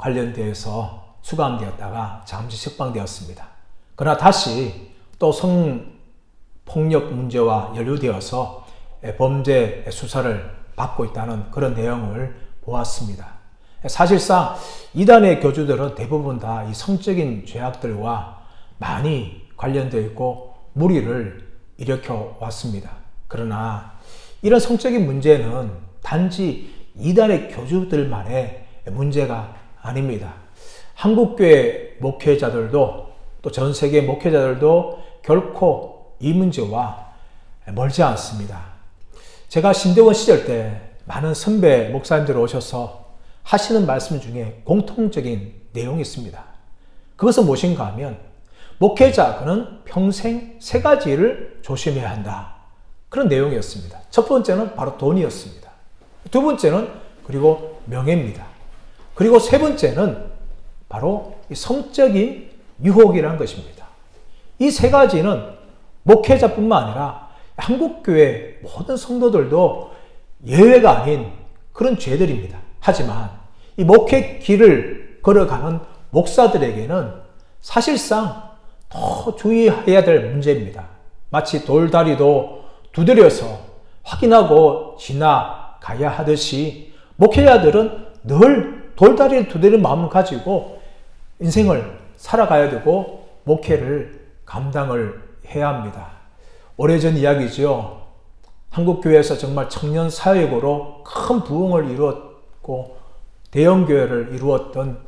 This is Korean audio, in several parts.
관련돼서 수감되었다가 잠시 석방되었습니다. 그러나 다시 또 성폭력 문제와 연루되어서 범죄 수사를 받고 있다는 그런 내용을 보았습니다. 사실상 이단의 교주들은 대부분 다 이 성적인 죄악들과 많이 관련되어 있고 무리를 일으켜 왔습니다. 그러나 이런 성적인 문제는 단지 이단의 교주들만의 문제가 아닙니다. 한국교회 목회자들도 또 전 세계 목회자들도 결코 이 문제와 멀지 않습니다. 제가 신대원 시절 때 많은 선배 목사님들 오셔서 하시는 말씀 중에 공통적인 내용이 있습니다. 그것은 무엇인가 하면 목회자 그는 평생 세 가지를 조심해야 한다. 그런 내용이었습니다. 첫 번째는 바로 돈이었습니다. 두 번째는 그리고 명예입니다. 그리고 세 번째는 바로 이 성적인 유혹이라는 것입니다. 이 세 가지는 목회자뿐만 아니라 한국교회 모든 성도들도 예외가 아닌 그런 죄들입니다. 하지만 이 목회 길을 걸어가는 목사들에게는 사실상 더 주의해야 될 문제입니다. 마치 돌다리도 두드려서 확인하고 지나가야 하듯이 목회자들은 늘 돌다리를 두드리는 마음을 가지고 인생을 살아가야 되고 목회를 감당을 해야 합니다. 오래전 이야기죠. 한국교회에서 정말 청년 사역으로 큰 부흥을 이루었고 대형교회를 이루었던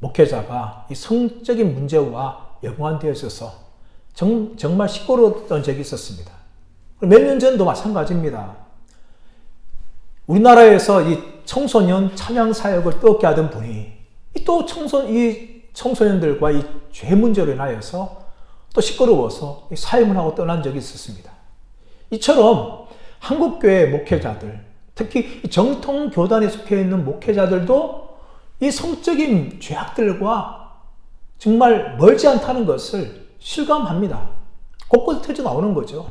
목회자가 이 성적인 문제와 연관되어 있어서 정말 시끄러웠던 적이 있었습니다. 몇 년 전도 마찬가지입니다. 우리나라에서 이 청소년 찬양 사역을 뜨겁게 하던 분이 또 이 청소년들과 이 죄 문제로 인하여서 또 시끄러워서 사임을 하고 떠난 적이 있었습니다. 이처럼 한국교회 목회자들, 특히 정통 교단에 속해 있는 목회자들도 이 성적인 죄악들과 정말 멀지 않다는 것을 실감합니다. 곳곳에 터져 나오는 거죠.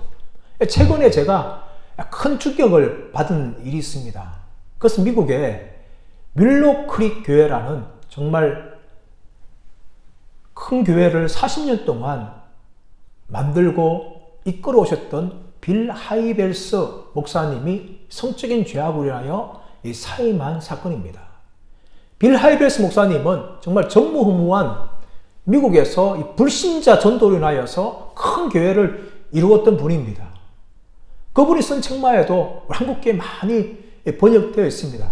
최근에 제가 큰 충격을 받은 일이 있습니다. 그것은 미국의 윌로크릭 교회라는 정말 큰 교회를 40년 동안 만들고 이끌어 오셨던 빌 하이벨스 목사님이 성적인 죄악으로 인하여 사임한 사건입니다. 빌 하이벨스 목사님은 정말 전무후무한 미국에서 이 불신자 전도로 인하여서 큰 교회를 이루었던 분입니다. 그분이 쓴 책마에도 한국교회에 많이 번역되어 있습니다.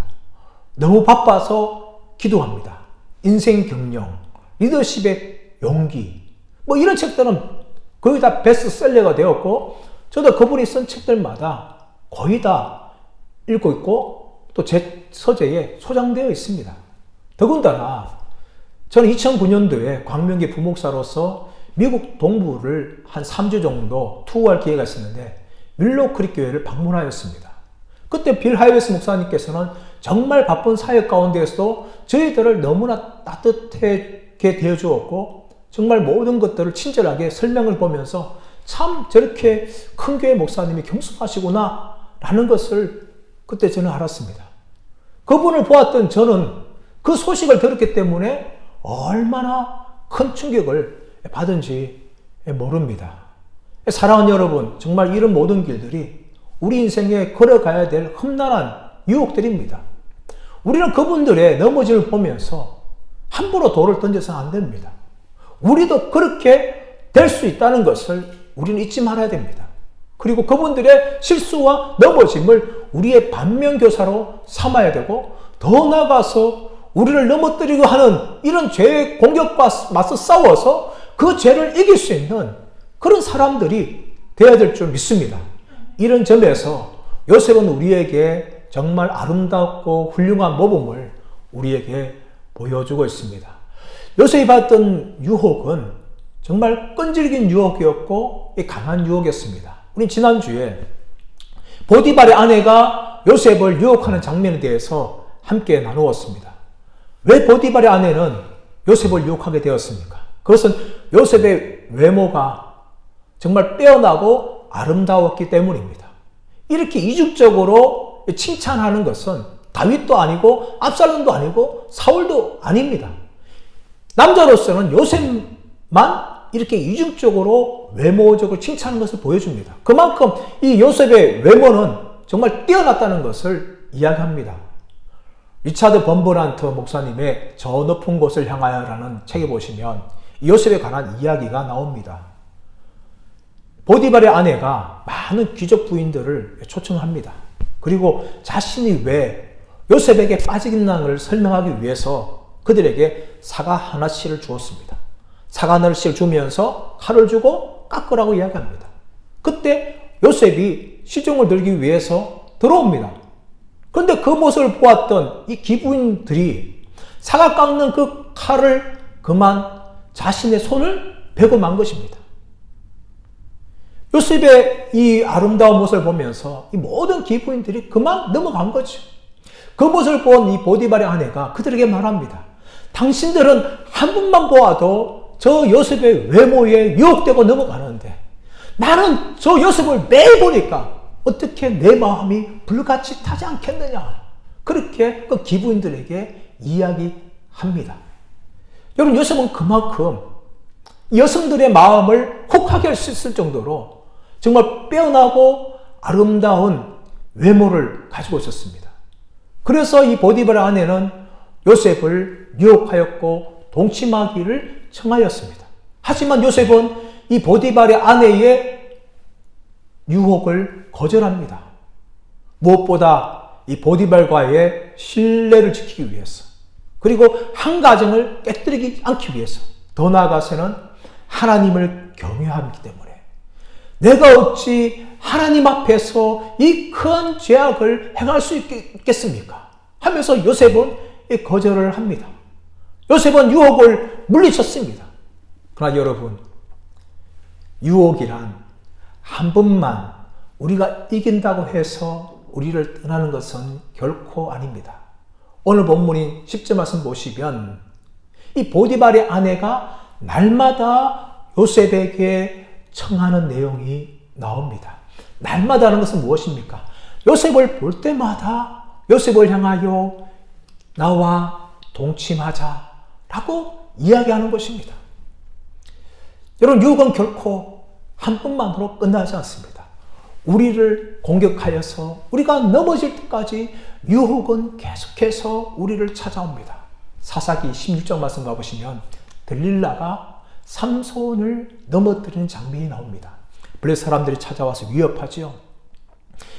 너무 바빠서 기도합니다. 인생 경영, 리더십의 용기, 뭐 이런 책들은 거의 다 베스트셀러가 되었고 저도 그분이 쓴 책들마다 거의 다 읽고 있고 또 제 서재에 소장되어 있습니다. 더군다나 저는 2009년도에 광명기 부목사로서 미국 동부를 한 3주 정도 투어할 기회가 있었는데 윌로크릭 교회를 방문하였습니다. 그때 빌 하이벨스 목사님께서는 정말 바쁜 사역 가운데에서도 저희들을 너무나 따뜻하게 대해주었고 정말 모든 것들을 친절하게 설명을 보면서 참 저렇게 큰 교회 목사님이 겸손하시구나 라는 것을 그때 저는 알았습니다. 그분을 보았던 저는 그 소식을 들었기 때문에 얼마나 큰 충격을 받은지 모릅니다. 사랑하는 여러분, 정말 이런 모든 길들이 우리 인생에 걸어가야 될 험난한 유혹들입니다. 우리는 그분들의 넘어짐을 보면서 함부로 돌을 던져서는 안 됩니다. 우리도 그렇게 될 수 있다는 것을 우리는 잊지 말아야 됩니다. 그리고 그분들의 실수와 넘어짐을 우리의 반면교사로 삼아야 되고 더 나아가서 우리를 넘어뜨리고 하는 이런 죄의 공격과 맞서 싸워서 그 죄를 이길 수 있는 그런 사람들이 되어야 될 줄 믿습니다. 이런 점에서 요셉은 우리에게 정말 아름답고 훌륭한 모범을 우리에게 보여주고 있습니다. 요셉이 받았던 유혹은 정말 끈질긴 유혹이었고 강한 유혹이었습니다. 우리 지난주에 보디발의 아내가 요셉을 유혹하는 장면에 대해서 함께 나누었습니다. 왜 보디발의 아내는 요셉을 유혹하게 되었습니까? 그것은 요셉의 외모가 정말 빼어나고 아름다웠기 때문입니다. 이렇게 이중적으로 칭찬하는 것은 다윗도 아니고 압살롬도 아니고 사울도 아닙니다. 남자로서는 요셉만 이렇게 이중적으로 외모적으로 칭찬하는 것을 보여줍니다. 그만큼 이 요셉의 외모는 정말 뛰어났다는 것을 이야기합니다. 리차드 범브란트 목사님의 저 높은 곳을 향하여라는 책에 보시면 요셉에 관한 이야기가 나옵니다. 보디발의 아내가 많은 귀족 부인들을 초청합니다. 그리고 자신이 왜 요셉에게 빠지긴랑을 설명하기 위해서 그들에게 사과 하나씩을 주었습니다. 사과 하나씩을 주면서 칼을 주고 깎으라고 이야기합니다. 그때 요셉이 시중을 들기 위해서 들어옵니다. 그런데 그 모습을 보았던 이 기부인들이 사과 깎는 그 칼을 그만 자신의 손을 베고 만 것입니다. 요셉의 이 아름다운 모습을 보면서 이 모든 기부인들이 그만 넘어간 거죠. 그 모습을 본 이 보디발의 아내가 그들에게 말합니다. 당신들은 한 분만 보아도 저 요셉의 외모에 유혹되고 넘어가는데 나는 저 요셉을 매일 보니까 어떻게 내 마음이 불같이 타지 않겠느냐. 그렇게 그 기부인들에게 이야기합니다. 여러분, 요셉은 그만큼 여성들의 마음을 혹하게 할 수 있을 정도로 정말 빼어나고 아름다운 외모를 가지고 있었습니다. 그래서 이 보디발의 아내는 요셉을 유혹하였고 동침하기를 청하였습니다. 하지만 요셉은 이 보디발의 아내의 유혹을 거절합니다. 무엇보다 이 보디발과의 신뢰를 지키기 위해서, 그리고 한 가정을 깨뜨리지 않기 위해서, 더 나아가서는 하나님을 경외하기 때문에 내가 어찌 하나님 앞에서 이 큰 죄악을 행할 수 있겠습니까? 하면서 요셉은 거절을 합니다. 요셉은 유혹을 물리쳤습니다. 그러나 여러분, 유혹이란 한 번만 우리가 이긴다고 해서 우리를 떠나는 것은 결코 아닙니다. 오늘 본문인 10절 말씀 보시면 이 보디발의 아내가 날마다 요셉에게 청하는 내용이 나옵니다. 날마다는 것은 무엇입니까? 요셉을 볼 때마다 요셉을 향하여 나와 동침하자라고 이야기하는 것입니다. 여러분, 유혹은 결코 한 번만으로 끝나지 않습니다. 우리를 공격하여서 우리가 넘어질 때까지 유혹은 계속해서 우리를 찾아옵니다. 사사기 16장 말씀 가보시면 들릴라가 삼손을 넘어뜨리는 장면이 나옵니다. 블레 사람들이 찾아와서 위협하지요.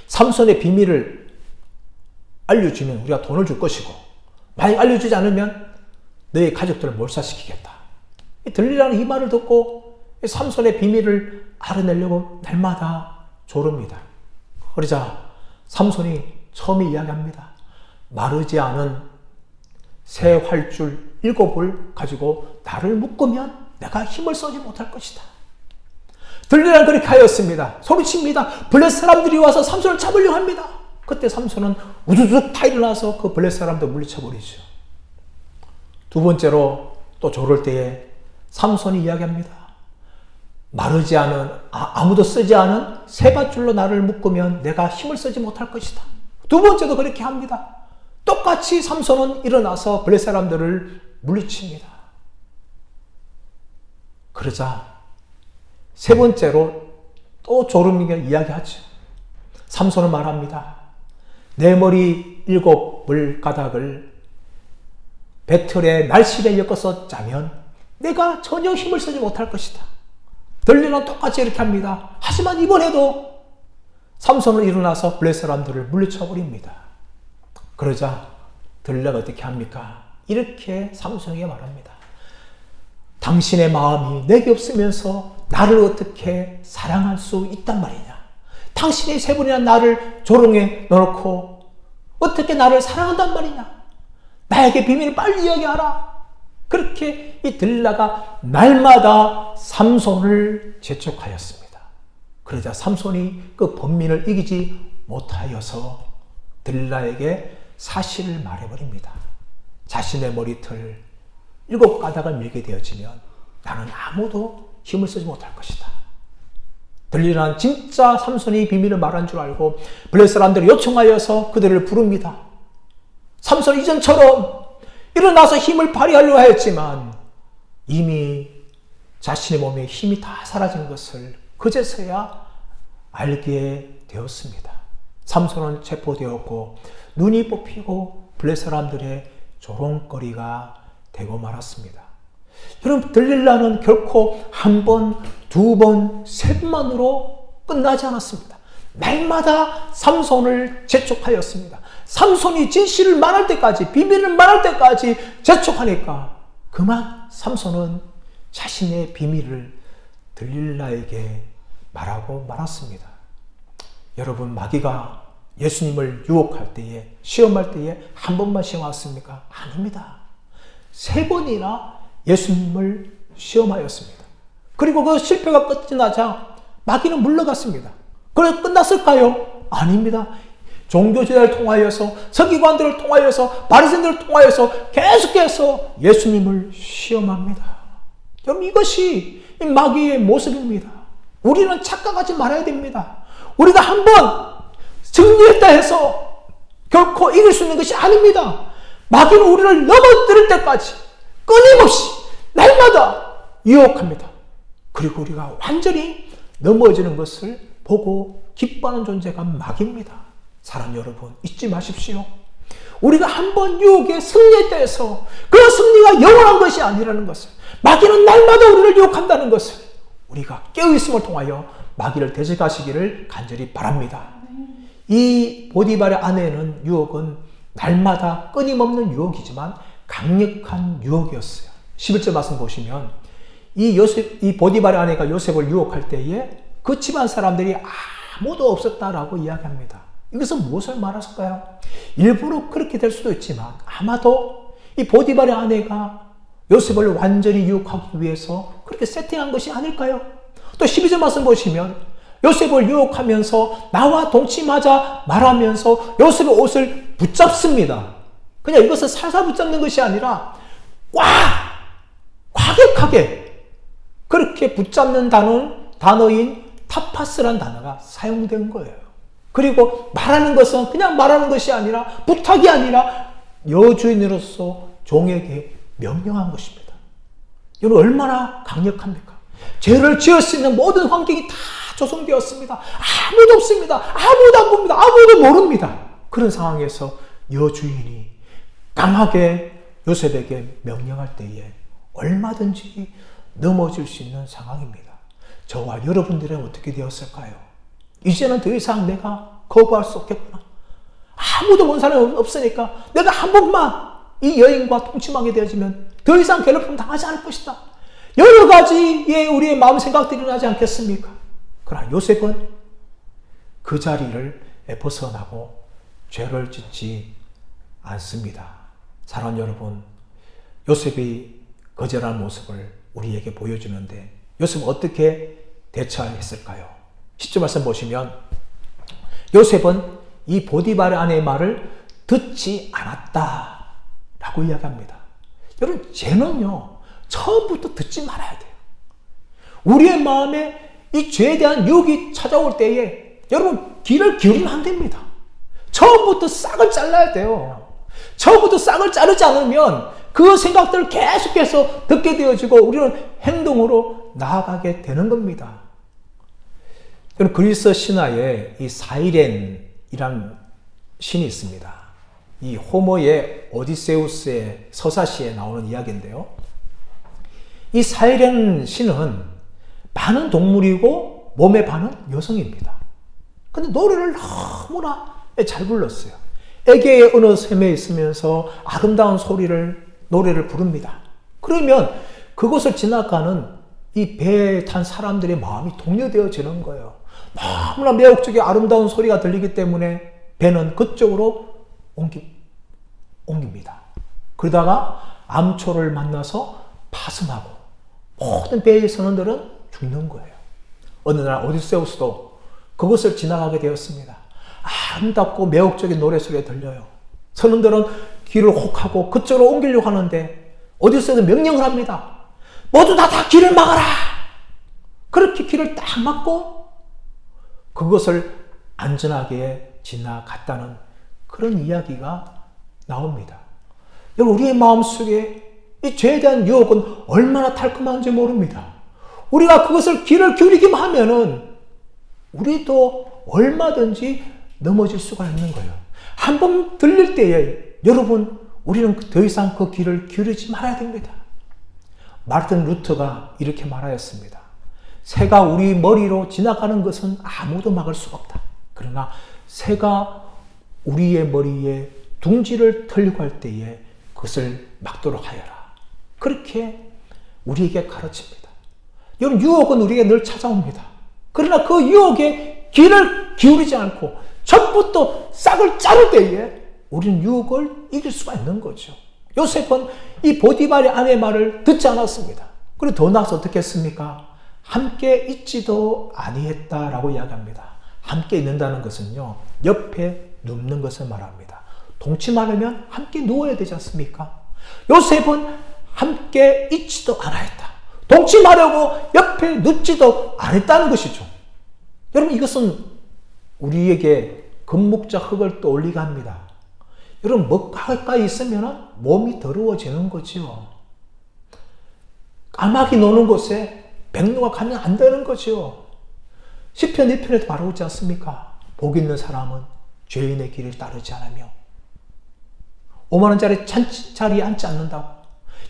삼손의 비밀을 알려주면 우리가 돈을 줄 것이고, 만약 알려주지 않으면 너의 가족들을 몰살시키겠다. 들릴라는 이 말을 듣고 삼손의 비밀을 알아내려고 날마다 조릅니다. 그러자 삼손이 처음에 이야기합니다. 마르지 않은 새 활줄 7을 가지고 나를 묶으면 내가 힘을 써지 못할 것이다. 들릴라는 그렇게 하였습니다. 소리칩니다. 블레 사람들이 와서 삼손을 잡으려고 합니다. 그때 삼손은 우두둑 타 일어나서 그 블레 사람들 물리쳐버리죠. 두 번째로 또 조를 때에 삼손이 이야기합니다. 마르지 않은, 아무도 쓰지 않은 새 밧줄로 나를 묶으면 내가 힘을 쓰지 못할 것이다. 두 번째도 그렇게 합니다. 똑같이 삼손은 일어나서 블레 사람들을 물리칩니다. 그러자 세 번째로 또 조르미가 이야기하죠. 삼손은 말합니다. 내 머리 7물가닥을 배틀의 날실에 엮어서 짜면 내가 전혀 힘을 쓰지 못할 것이다. 들릴라는 똑같이 이렇게 합니다. 하지만 이번에도 삼손은 일어나서 블레 사람들을 물리쳐 버립니다. 그러자 들릴라가 어떻게 합니까? 이렇게 삼손에게 말합니다. 당신의 마음이 내게 없으면서 나를 어떻게 사랑할 수 있단 말이냐? 당신이 3번이나 나를 조롱해 넣고 어떻게 나를 사랑한단 말이냐? 나에게 비밀을 빨리 이야기하라. 그렇게 이 들릴라가 날마다 삼손을 재촉하였습니다. 그러자 삼손이 그 번민을 이기지 못하여서 들릴라에게 사실을 말해버립니다. 자신의 머리털 7가닥을 밀게 되어지면 나는 아무도 힘을 쓰지 못할 것이다. 들릴라는 진짜 삼손이 비밀을 말한 줄 알고 블레 사람들이 요청하여서 그들을 부릅니다. 삼손 이전처럼 일어나서 힘을 발휘하려 하였지만 이미 자신의 몸에 힘이 다 사라진 것을 그제서야 알게 되었습니다. 삼손은 체포되었고 눈이 뽑히고 블레 사람들의 조롱거리가 되고 말았습니다. 여러분, 들릴라는 결코 한 번, 두 번, 세 번만으로 끝나지 않았습니다. 날마다 삼손을 재촉하였습니다. 삼손이 진실을 말할 때까지, 비밀을 말할 때까지 재촉하니까 그만 삼손은 자신의 비밀을 들릴라에게 말하고 말았습니다. 여러분, 마귀가 예수님을 유혹할 때에, 시험할 때에 한 번만 시험했습니까? 아닙니다. 3번이나 예수님을 시험하였습니다. 그리고 그 실패가 끝이 나자 마귀는 물러갔습니다. 그래서 끝났을까요? 아닙니다. 종교지대를 통하여서, 서기관들을 통하여서, 바리새인들을 통하여서 계속해서 예수님을 시험합니다. 여러분, 이것이 이 마귀의 모습입니다. 우리는 착각하지 말아야 됩니다. 우리가 한번 승리했다 해서 결코 이길 수 있는 것이 아닙니다. 마귀는 우리를 넘어뜨릴 때까지 끊임없이 날마다 유혹합니다. 그리고 우리가 완전히 넘어지는 것을 보고 기뻐하는 존재가 마귀입니다. 사랑 여러분, 잊지 마십시오. 우리가 한번 유혹에 승리했다 해서 그 승리가 영원한 것이 아니라는 것을, 마귀는 날마다 우리를 유혹한다는 것을 우리가 깨어있음을 통하여 마귀를 대적하시기를 간절히 바랍니다. 이 보디발의 아내는 유혹은 날마다 끊임없는 유혹이지만 강력한 유혹이었어요. 11절 말씀 보시면 이 보디발의 아내가 요셉을 유혹할 때에 그 집안 사람들이 아무도 없었다라고 이야기합니다. 이것은 무엇을 말했을까요? 일부러 그렇게 될 수도 있지만 아마도 이 보디발의 아내가 요셉을 완전히 유혹하기 위해서 그렇게 세팅한 것이 아닐까요? 또 12절 말씀 보시면 요셉을 유혹하면서 나와 동침하자 말하면서 요셉의 옷을 붙잡습니다. 그냥 이것을 살살 붙잡는 것이 아니라 과격하게 그렇게 붙잡는 단어인 타파스란 단어가 사용된 거예요. 그리고 말하는 것은 그냥 말하는 것이 아니라, 부탁이 아니라 여주인으로서 종에게 명령한 것입니다. 이건 얼마나 강력합니까? 죄를 지을 수 있는 모든 환경이 다 조성되었습니다. 아무도 없습니다. 아무도 안 봅니다. 아무도 모릅니다. 그런 상황에서 여주인이 강하게 요셉에게 명령할 때에 얼마든지 넘어질 수 있는 상황입니다. 저와 여러분들은 어떻게 되었을까요? 이제는 더 이상 내가 거부할 수 없겠구나. 아무도 본 사람이 없으니까 내가 한 번만 이 여인과 동침하게 되어지면 더 이상 괴롭힘 당하지 않을 것이다. 여러 가지의 우리의 마음 생각들이 일어나지 않겠습니까? 그러나 요셉은 그 자리를 벗어나고 죄를 짓지 않습니다. 사랑하는 여러분, 요셉이 거절하는 모습을 우리에게 보여주는데 요셉은 어떻게 대처했을까요? 10절 말씀 보시면 요셉은 이 보디발의 아내의 말을 듣지 않았다 라고 이야기합니다. 여러분, 죄는요 처음부터 듣지 말아야 돼요. 우리의 마음에 이 죄에 대한 유혹이 찾아올 때에 여러분 귀를 기울이면 안 됩니다. 처음부터 싹을 잘라야 돼요. 처음부터 싹을 자르지 않으면 그 생각들을 계속해서 듣게 되어지고 우리는 행동으로 나아가게 되는 겁니다. 여러분, 그리스 신화에 이 사이렌이란 신이 있습니다. 이 호모의 오디세우스의 서사시에 나오는 이야기인데요. 이 사이렌 신은 반은 동물이고 몸의 반은 여성입니다. 근데 노래를 너무나 잘 불렀어요. 에게의 어느 샘에 있으면서 아름다운 노래를 부릅니다. 그러면 그곳을 지나가는 이 배에 탄 사람들의 마음이 동요되어지는 거예요. 너무나 매혹적인 아름다운 소리가 들리기 때문에 배는 그쪽으로 옮깁니다. 그러다가 암초를 만나서 파손하고 모든 배의 선원들은 죽는 거예요. 어느 날 오디세우스도 그곳을 지나가게 되었습니다. 아름답고 매혹적인 노래소리가 들려요. 선원들은 길을 혹하고 그쪽으로 옮기려고 하는데 오디세우스는 명령을 합니다. 모두 다 길을 막아라! 그렇게 길을 딱 막고 그것을 안전하게 지나갔다는 그런 이야기가 나옵니다. 여러분, 우리의 마음속에 이 죄에 대한 유혹은 얼마나 달콤한지 모릅니다. 우리가 그것을 귀를 기울이기만 하면은 우리도 얼마든지 넘어질 수가 있는 거예요. 한 번 들릴 때에 여러분, 우리는 더 이상 그 귀를 기울이지 말아야 됩니다. 마르틴 루터가 이렇게 말하였습니다. 새가 우리 머리로 지나가는 것은 아무도 막을 수가 없다. 그러나 새가 우리의 머리에 둥지를 털려고 할 때에 그것을 막도록 하여라. 그렇게 우리에게 가르칩니다. 여러분, 유혹은 우리에게 늘 찾아옵니다. 그러나 그 유혹에 귀를 기울이지 않고 첫부터 싹을 자를 때에 우리는 유혹을 이길 수가 있는 거죠. 요셉은 이 보디발의 아내의 말을 듣지 않았습니다. 그리고 더 나아가서 어떻게 했습니까? 함께 있지도 아니했다라고 이야기합니다. 함께 있는다는 것은요, 옆에 눕는 것을 말합니다. 동침하려면 함께 누워야 되지 않습니까? 요셉은 함께 있지도 않았다. 동침하려고 옆에 눕지도 않았다는 것이죠. 여러분, 이것은 우리에게 금묵자 흙을 떠올리게 합니다. 여러분, 뭐 가까이 있으면 몸이 더러워지는 거죠. 까마귀 노는 곳에 백로가 가면 안 되는 거죠. 시편 2편에도 말하고 있지 않습니까? 복 있는 사람은 죄인의 길을 따르지 않으며 5만 원짜리 잔치자리에 앉지 않는다고.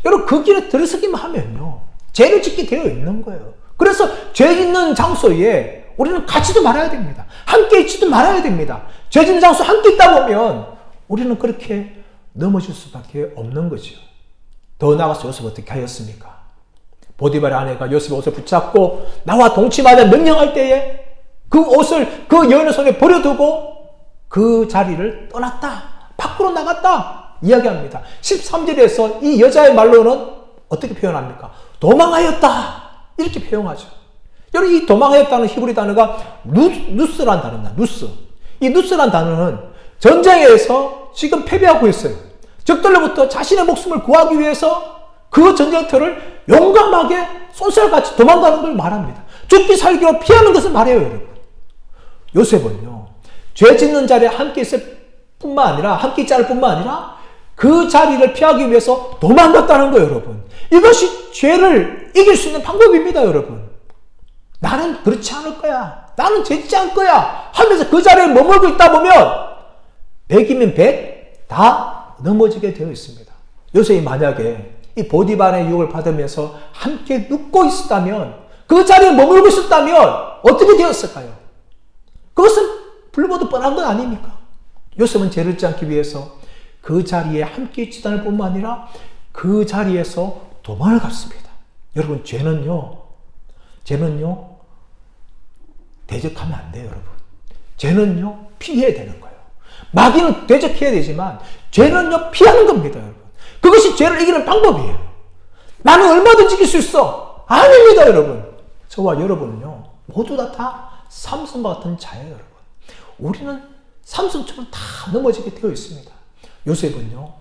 여러분, 그 길에 들어서기만 하면요, 죄를 짓게 되어 있는 거예요. 그래서 죄 짓는 장소에 우리는 가지도 말아야 됩니다. 함께 있지도 말아야 됩니다. 죄 짓는 장소 함께 있다 보면 우리는 그렇게 넘어질 수밖에 없는 거죠. 더 나아가서 요셉 어떻게 하였습니까? 보디발의 아내가 요셉의 옷을 붙잡고 나와 동침하자 명령할 때에 그 옷을 그 여인의 손에 버려두고 그 자리를 떠났다. 밖으로 나갔다. 이야기합니다. 13절에서 이 여자의 말로는 어떻게 표현합니까? 도망하였다. 이렇게 표현하죠. 여러분, 이 도망하였다는 히브리 단어가 누스란 단어입니다. 누스. 이 누스란 단어는 전쟁에서 지금 패배하고 있어요. 적들로부터 자신의 목숨을 구하기 위해서 그 전쟁터를 용감하게 쏜살같이 도망가는 걸 말합니다. 죽기 살기로 피하는 것을 말해요, 여러분. 요셉은요, 죄 짓는 자리에 함께 있을 뿐만 아니라, 함께 있지 않을 뿐만 아니라 그 자리를 피하기 위해서 도망갔다는 거예요, 여러분. 이것이 죄를 이길 수 있는 방법입니다, 여러분. 나는 그렇지 않을 거야. 나는 죄 짓지 않을 거야. 하면서 그 자리에 머물고 있다 보면 100이면 100 다 넘어지게 되어 있습니다. 요셉이 만약에 이 보디발의 유혹을 받으면서 함께 눕고 있었다면, 그 자리에 머물고 있었다면 어떻게 되었을까요? 그것은 불보듯 뻔한 건 아닙니까? 요셉은 죄를 짓지 않기 위해서 그 자리에 함께 있지 않을 뿐만 아니라 그 자리에서 도망을 갔습니다. 여러분, 죄는요 대적하면 안 돼요, 여러분. 죄는요 피해야 되는 거예요. 마귀는 대적해야 되지만 죄는요 피하는 겁니다, 여러분. 그것이 죄를 이기는 방법이에요. 나는 얼마든지 이길 수 있어. 아닙니다, 여러분. 저와 여러분은요 모두 다 삼손과 같은 자예요, 여러분. 우리는 삼손처럼 다 넘어지게 되어 있습니다. 요셉은요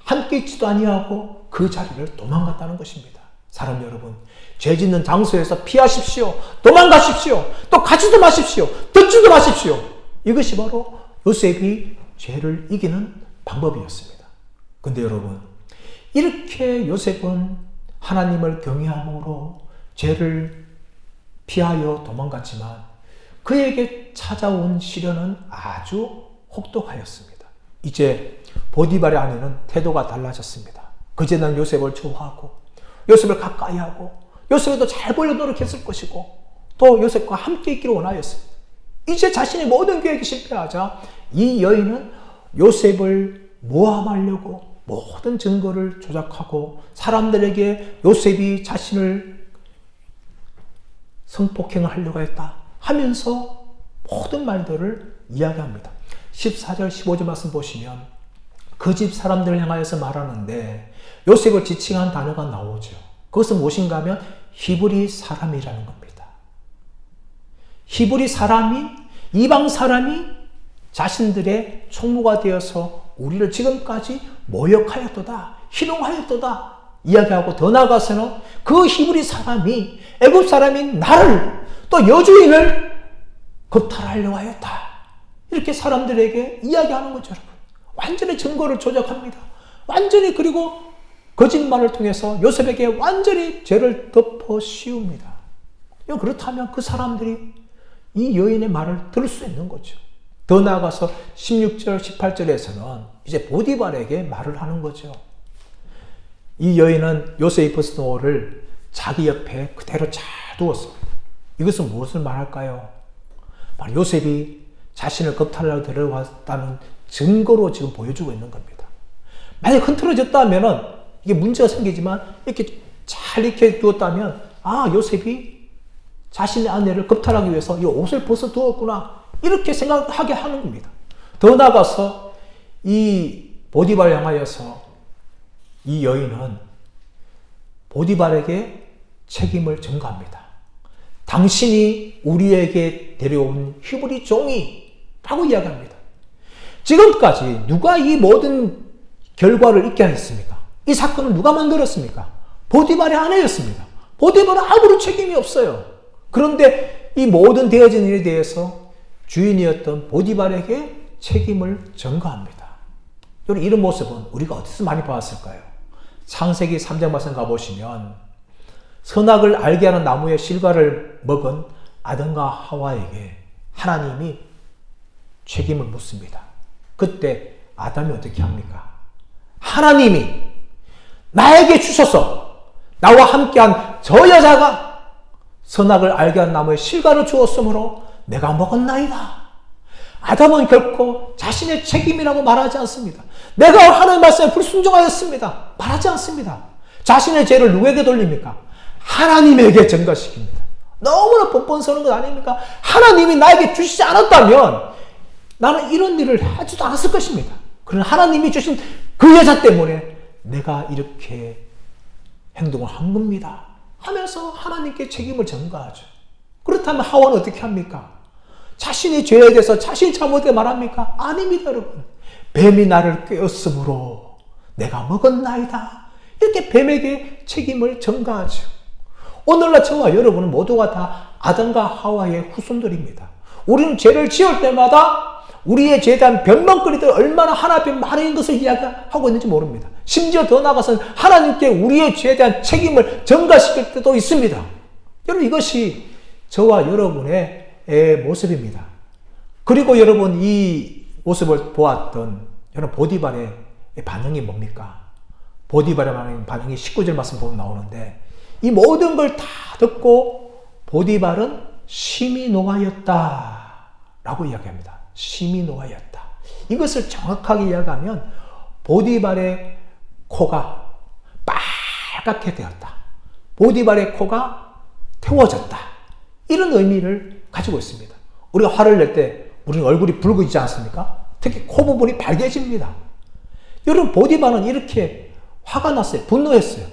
함께 있지도 아니하고 그 자리를 도망갔다는 것입니다. 사람 여러분, 죄 짓는 장소에서 피하십시오. 도망가십시오. 또 가지도 마십시오. 듣지도 마십시오. 이것이 바로 요셉이 죄를 이기는 방법이었습니다. 근데 여러분, 이렇게 요셉은 하나님을 경외함으로 죄를 피하여 도망갔지만 그에게 찾아온 시련은 아주 혹독하였습니다. 이제 보디발의 아내는 태도가 달라졌습니다. 그제는 요셉을 좋아하고 요셉을 가까이 하고 요셉에도 잘 보이려 노력했을 것이고 또 요셉과 함께 있기를 원하였습니다. 이제 자신의 모든 계획이 실패하자 이 여인은 요셉을 모함하려고 모든 증거를 조작하고 사람들에게 요셉이 자신을 성폭행을 하려고 했다 하면서 모든 말들을 이야기합니다. 14절 15절 말씀 보시면 그 집 사람들을 향하여서 말하는데 요셉을 지칭한 단어가 나오죠. 그것은 무엇인가 하면 히브리 사람이라는 겁니다. 히브리 사람이, 이방 사람이 자신들의 총무가 되어서 우리를 지금까지 모욕하였도다, 희롱하였도다 이야기하고 더 나아가서는 그 히브리 사람이, 애굽 사람인 나를, 또 여주인을 겁탈하려고 하였다. 이렇게 사람들에게 이야기하는 거죠, 여러분. 완전히 증거를 조작합니다. 완전히 그리고 거짓말을 통해서 요셉에게 완전히 죄를 덮어 씌웁니다. 그렇다면 그 사람들이 이 여인의 말을 들을 수 있는 거죠. 더 나아가서 16절, 18절에서는 이제 보디발에게 말을 하는 거죠. 이 여인은 요셉이 입었던 옷을 자기 옆에 그대로 잘 두었습니다. 이것은 무엇을 말할까요? 바로 요셉이 자신을 겁탈하러 데려왔다는 증거로 지금 보여주고 있는 겁니다. 만약 흐트러졌다면은 이게 문제가 생기지만 이렇게 잘 이렇게 두었다면 요셉이 자신의 아내를 겁탈하기 위해서 이 옷을 벗어 두었구나 이렇게 생각하게 하는 겁니다. 더 나아가서 이 보디발을 향하여서 이 여인은 보디발에게 책임을 전가합니다. 당신이 우리에게 데려온 히브리 종이라고 이야기합니다. 지금까지 누가 이 모든 결과를 있게 하였습니까? 이 사건을 누가 만들었습니까? 보디발의 아내였습니다. 보디발은 아무런 책임이 없어요. 그런데 이 모든 되어진 일에 대해서 주인이었던 보디발에게 책임을 전가합니다. 여러분, 이런 모습은 우리가 어디서 많이 봤을까요? 창세기 3장 말씀 가보시면 선악을 알게 하는 나무의 실과를 먹은 아담과 하와에게 하나님이 책임을 묻습니다. 그때 아담이 어떻게 합니까? 하나님이 나에게 주셔서 나와 함께한 저 여자가 선악을 알게 한 나무의 실과를 주었으므로 내가 먹었나이다. 아담은 결코 자신의 책임이라고 말하지 않습니다. 내가 하나님의 말씀에 불순종하였습니다. 말하지 않습니다. 자신의 죄를 누구에게 돌립니까? 하나님에게 전가시킵니다. 너무나 뻔뻔스러운 것 아닙니까? 하나님이 나에게 주시지 않았다면 나는 이런 일을 하지도 않았을 것입니다. 그러나 하나님이 주신 그 여자 때문에 내가 이렇게 행동을 한 겁니다. 하면서 하나님께 책임을 전가하죠. 그렇다면 하와는 어떻게 합니까? 자신의 죄에 대해서 자신이 잘못에 말합니까? 아닙니다, 여러분. 뱀이 나를 꿰었으므로 내가 먹었나이다. 이렇게 뱀에게 책임을 전가하죠. 오늘날 저와 여러분은 모두가 다 아담과 하와의 후손들입니다. 우리는 죄를 지을 때마다 우리의 죄에 대한 변명거리들 얼마나 하나 앞에 많은 것을 이야기하고 있는지 모릅니다. 심지어 더 나아가서는 하나님께 우리의 죄에 대한 책임을 전가시킬 때도 있습니다. 여러분, 이것이 저와 여러분의 모습입니다. 그리고 여러분, 이 모습을 보았던 여러분 보디발의 반응이 뭡니까? 보디발의 반응이 19절 말씀 보면 나오는데, 이 모든 걸 다 듣고 보디발은 심히 노하였다 라고 이야기합니다. 심히 노하였다. 이것을 정확하게 이야기하면 보디발의 코가 빨갛게 되었다. 보디발의 코가 태워졌다. 이런 의미를 가지고 있습니다. 우리가 화를 낼 때 우리는 얼굴이 붉어지지 않습니까? 특히 코 부분이 빨개집니다. 여러분, 보디발은 이렇게 화가 났어요. 분노했어요.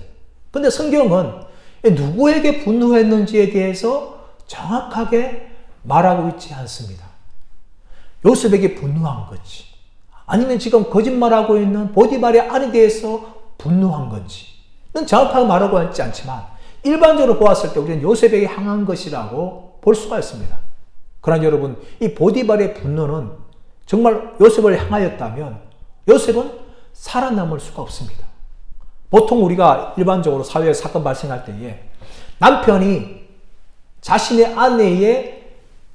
근데 성경은 누구에게 분노했는지에 대해서 정확하게 말하고 있지 않습니다. 요셉에게 분노한 건지, 아니면 지금 거짓말하고 있는 보디발의 아내에 대해서 분노한 건지는 정확하게 말하고 있지 않지만, 일반적으로 보았을 때 우리는 요셉에게 향한 것이라고 볼 수가 있습니다. 그러나 여러분, 이 보디발의 분노는 정말 요셉을 향하였다면 요셉은 살아남을 수가 없습니다. 보통 우리가 일반적으로 사회에 사건 발생할 때에 남편이 자신의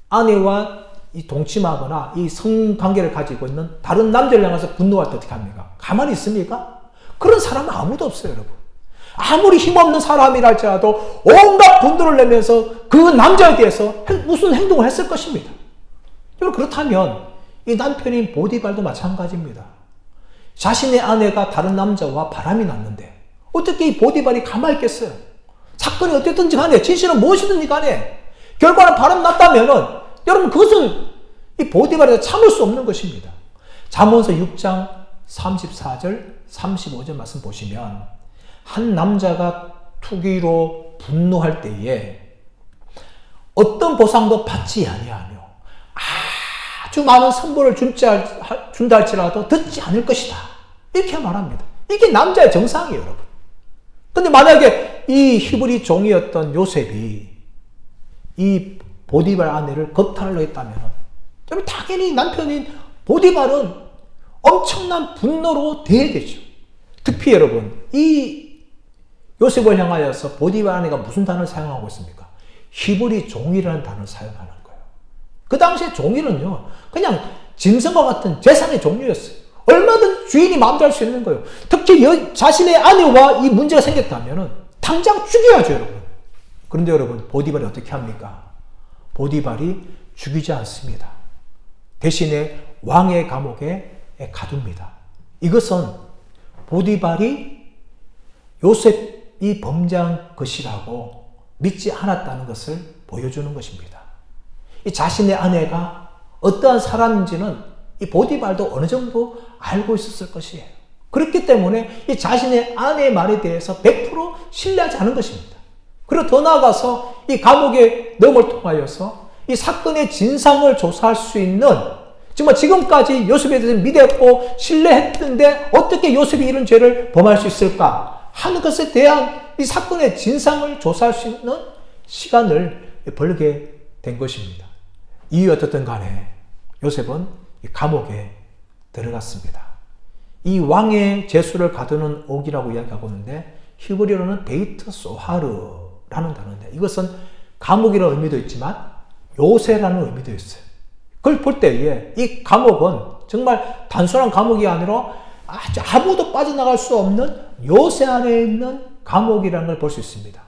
아내와 이 동침하거나 이 성관계를 가지고 있는 다른 남자를 향해서 분노할 때 어떻게 합니까? 가만히 있습니까? 그런 사람은 아무도 없어요, 여러분. 아무리 힘없는 사람이라 할지라도 온갖 분노를 내면서 그 남자에 대해서 무슨 행동을 했을 것입니다. 여러분, 그렇다면 이 남편인 보디발도 마찬가지입니다. 자신의 아내가 다른 남자와 바람이 났는데 어떻게 이 보디발이 가만히 있겠어요? 사건이 어쨌든지 간에, 진실은 무엇이든지 간에 결과는 바람 났다면은 여러분, 그것은 이 보디발에서 참을 수 없는 것입니다. 잠언서 6장 34절 35절 말씀 보시면, 한 남자가 투기로 분노할 때에 어떤 보상도 받지 아니하며 아주 많은 선물을 준다 할지라도 듣지 않을 것이다. 이렇게 말합니다. 이게 남자의 정상이에요, 여러분. 근데 만약에 이 히브리 종이었던 요셉이 이 보디발 아내를 겁탈하려 했다면, 당연히 남편인 보디발은 엄청난 분노로 대해되죠. 특히 여러분, 이 요셉을 향하여서 보디발 아내가 무슨 단어를 사용하고 있습니까? 히브리 종이라는 단어를 사용하는 거예요. 그 당시에 종이는요, 그냥 짐승과 같은 재산의 종류였어요. 얼마든 주인이 마음대로 할 수 있는 거예요. 특히 자신의 아내와 이 문제가 생겼다면 당장 죽여야죠, 여러분. 그런데 여러분, 보디발이 어떻게 합니까? 보디발이 죽이지 않습니다. 대신에 왕의 감옥에 가둡니다. 이것은 보디발이 요셉이 범죄한 것이라고 믿지 않았다는 것을 보여주는 것입니다. 이 자신의 아내가 어떠한 사람인지는 이 보디발도 어느 정도 알고 있었을 것이에요. 그렇기 때문에 이 자신의 아내의 말에 대해서 100% 신뢰하지 않은 것입니다. 그리고 더 나아가서 이 감옥의 넣음을 통하여서 이 사건의 진상을 조사할 수 있는, 정말 지금까지 요셉에 대해서 믿었고 신뢰했는데 어떻게 요셉이 이런 죄를 범할 수 있을까 하는 것에 대한 이 사건의 진상을 조사할 수 있는 시간을 벌게 된 것입니다. 이유 어떻든 간에 요셉은 이 감옥에 들어갔습니다. 이 왕의 제수를 가두는 옥이라고 이야기하고 있는데 히브리어로는 베이트 소하르라는 단어인데, 이것은 감옥이라는 의미도 있지만 요새라는 의미도 있어요. 그걸 볼 때에 이 감옥은 정말 단순한 감옥이 아니라 아무도 빠져나갈 수 없는 요새 안에 있는 감옥이라는 걸 볼 수 있습니다.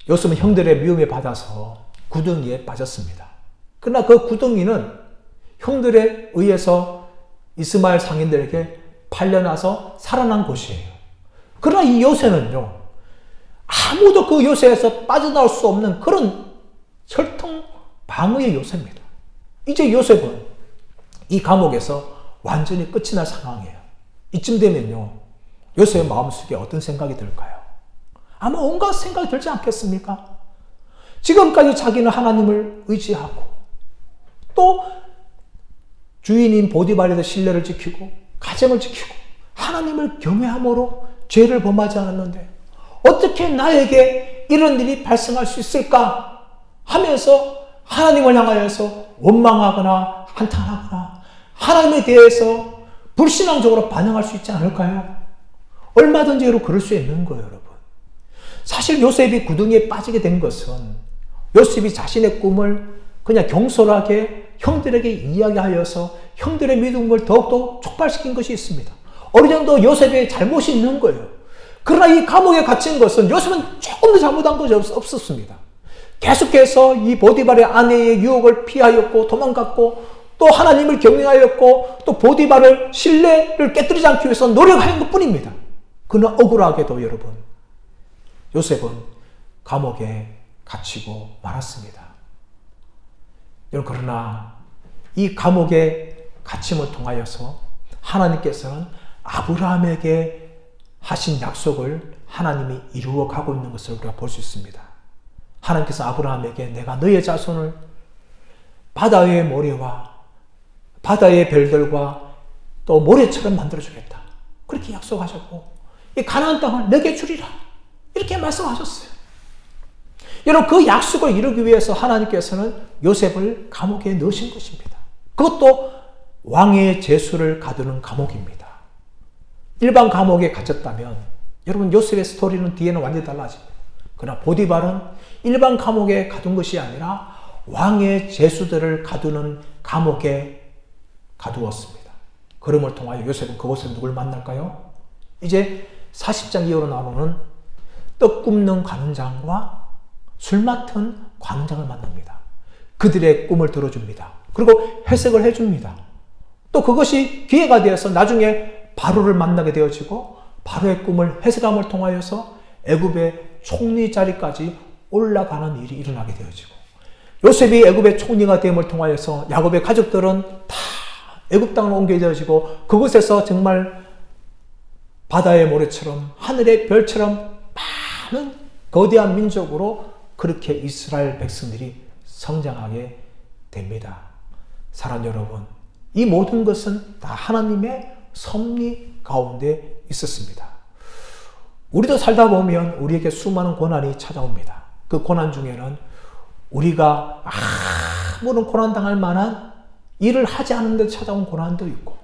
요셉은 형들의 미움에 받아서 구덩이에 빠졌습니다. 그러나 그 구덩이는 형들에 의해서 이스마엘 상인들에게 팔려나서 살아난 곳이에요. 그러나 이 요새는요, 아무도 그 요새에서 빠져나올 수 없는 그런 철통방어의 요새입니다. 이제 요셉은 이 감옥에서 완전히 끝이 날 상황이에요. 이쯤 되면요, 요셉의 마음속에 어떤 생각이 들까요? 아마 온갖 생각이 들지 않겠습니까? 지금까지 자기는 하나님을 의지하고 또 주인인 보디발에서 신뢰를 지키고 가정을 지키고 하나님을 경외함으로 죄를 범하지 않았는데 어떻게 나에게 이런 일이 발생할 수 있을까 하면서 하나님을 향하여서 원망하거나 한탄하거나 하나님에 대해서 불신앙적으로 반응할 수 있지 않을까요? 얼마든지 그럴 수 있는 거예요, 여러분. 사실 요셉이 구덩이에 빠지게 된 것은 요셉이 자신의 꿈을 그냥 경솔하게 형들에게 이야기하여서 형들의 믿음을 더욱더 촉발시킨 것이 있습니다. 어느 정도 요셉의 잘못이 있는 거예요. 그러나 이 감옥에 갇힌 것은 요셉은 조금도 잘못한 것이 없었습니다. 계속해서 이 보디발의 아내의 유혹을 피하였고 도망갔고 또 하나님을 경외하였고 또 보디발의 신뢰를 깨뜨리지 않기 위해서 노력한 것뿐입니다. 그러나 억울하게도 여러분, 요셉은 감옥에 갇히고 말았습니다. 여러분, 그러나 이 감옥의 갇힘을 통하여서 하나님께서는 아브라함에게 하신 약속을 하나님이 이루어 가고 있는 것을 우리가 볼 수 있습니다. 하나님께서 아브라함에게 내가 너의 자손을 바다의 모래와 바다의 별들과 또 모래처럼 만들어주겠다. 그렇게 약속하셨고 이 가나안 땅을 내게 주리라. 이렇게 말씀하셨어요. 여러분, 그 약속을 이루기 위해서 하나님께서는 요셉을 감옥에 넣으신 것입니다. 그것도 왕의 제수를 가두는 감옥입니다. 일반 감옥에 갇혔다면 여러분, 요셉의 스토리는 뒤에는 완전히 달라집니다. 그러나 보디발은 일반 감옥에 가둔 것이 아니라 왕의 제수들을 가두는 감옥에 가두었습니다. 그럼을 통하여 요셉은 그곳에서 누굴 만날까요? 이제 40장 이후로 나오는 떡 굽는 관장과 술 맡은 관장을 만납니다. 그들의 꿈을 들어줍니다. 그리고 해석을 해줍니다. 또 그것이 기회가 되어서 나중에 바로를 만나게 되어지고 바로의 꿈을 해석함을 통하여서 애굽의 총리 자리까지 올라가는 일이 일어나게 되어지고 요셉이 애굽의 총리가 됨을 통하여서 야곱의 가족들은 다 애굽 땅으로 옮겨야 되어지고 그곳에서 정말 바다의 모래처럼 하늘의 별처럼 많은 거대한 민족으로 그렇게 이스라엘 백성들이 성장하게 됩니다. 사랑 여러분, 이 모든 것은 다 하나님의 섭리 가운데 있었습니다. 우리도 살다 보면 우리에게 수많은 고난이 찾아옵니다. 그 고난 중에는 우리가 아무런 고난 당할 만한 일을 하지 않는데 찾아온 고난도 있고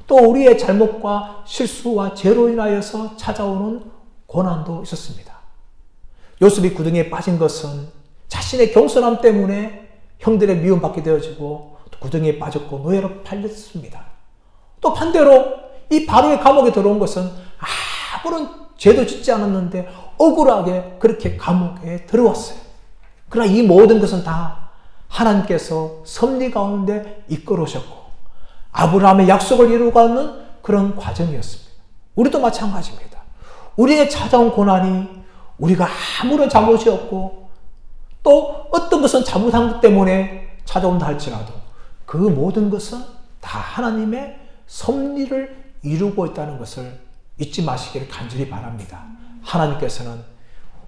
또 우리의 잘못과 실수와 죄로 인하여서 찾아오는 고난도 있었습니다. 요셉이 구덩이에 빠진 것은 자신의 겸손함 때문에 형들의 미움받게 되어지고 또 구덩이에 빠졌고 노예로 팔렸습니다. 또 반대로 이 바로의 감옥에 들어온 것은 아무런 죄도 짓지 않았는데 억울하게 그렇게 감옥에 들어왔어요. 그러나 이 모든 것은 다 하나님께서 섭리 가운데 이끌어오셨고 아브라함의 약속을 이루어가는 그런 과정이었습니다. 우리도 마찬가지입니다. 우리의 찾아온 고난이 우리가 아무런 잘못이 없고 또 어떤 것은 잘못한 것 때문에 찾아온다 할지라도 그 모든 것은 다 하나님의 섭리를 이루고 있다는 것을 잊지 마시기를 간절히 바랍니다. 하나님께서는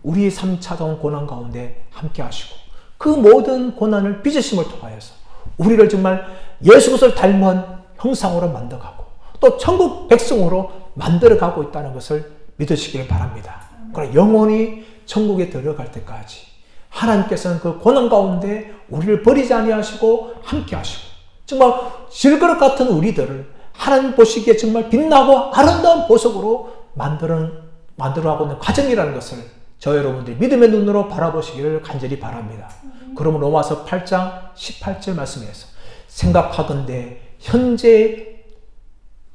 우리의 삶 찾아온 고난 가운데 함께 하시고 그 모든 고난을 빚으심을 통하여서 우리를 정말 예수 그리스도를 닮은 형상으로 만들어가고 또 천국 백성으로 만들어가고 있다는 것을 믿으시기를 바랍니다. 그러나 영원히 천국에 들어갈 때까지 하나님께서는 그 고난 가운데 우리를 버리지 아니하시고 함께 하시고 정말 질그릇 같은 우리들을 하나님 보시기에 정말 빛나고 아름다운 보석으로 만들어가고 있는 과정이라는 것을 저 여러분들이 믿음의 눈으로 바라보시기를 간절히 바랍니다. 그러면 로마서 8장 18절 말씀에서 생각하건대 현재의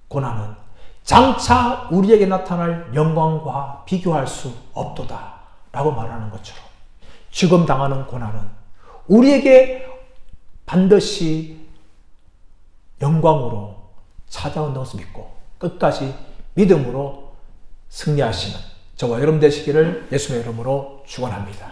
고난은 장차 우리에게 나타날 영광과 비교할 수 없도다 라고 말하는 것처럼 지금 당하는 고난은 우리에게 반드시 영광으로 찾아온다는 것을 믿고 끝까지 믿음으로 승리하시는 저와 여러분 되시기를 예수의 이름으로 축원합니다.